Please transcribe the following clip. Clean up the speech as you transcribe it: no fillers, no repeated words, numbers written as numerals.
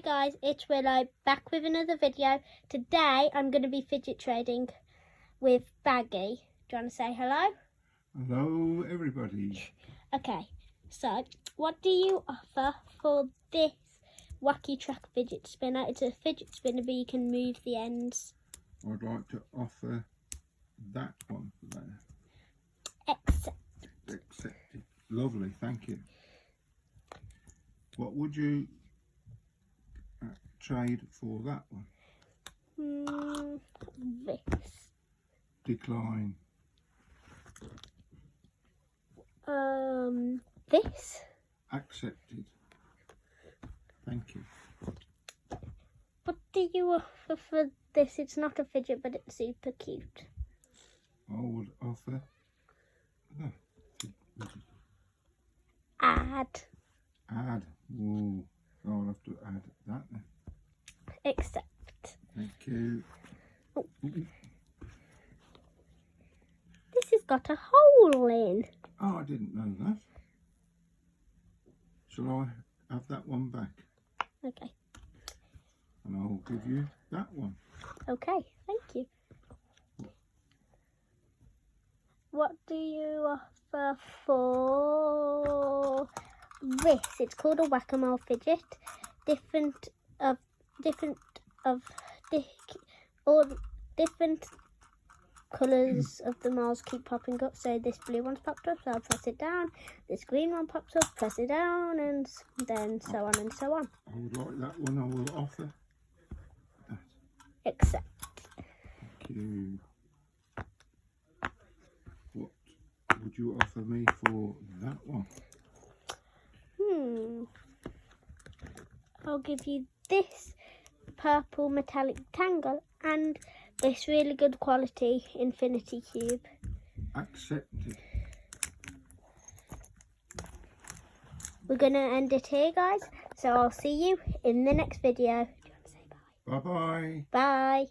Hi guys, it's Willow back with another video. Today I'm going to be fidget trading with Bagy. Do you want to say hello? Hello everybody. Okay, so what do you offer for this wacky track fidget spinner? It's a fidget spinner but you can move the ends. I'd like to offer that one there. Accepted. Lovely, thank you. What would you trade for that one? This. Decline. This. Accepted. Thank you. What do you offer for this? It's not a fidget, but it's super cute. I would offer Add. Ooh, I'll have to add that then. Accept. Thank you. Oh. This has got a hole in. Oh, I didn't know that. Shall I have that one back? Okay. And I'll give you that one. Okay, thank you. What do you offer for this? It's called a whack-a-mole fidget. Different colours of the moles keep popping up. So this blue one's popped up, so I'll press it down. This green one pops up, press it down, and then so on and so on. I would like that one. I will offer that. Accept. Thank you. What would you offer me for that one? I'll give you this purple metallic tangle and this really good quality infinity cube. Accepted. We're going to end it here, guys. So I'll see you in the next video. Do you want to say bye? Bye-bye. Bye.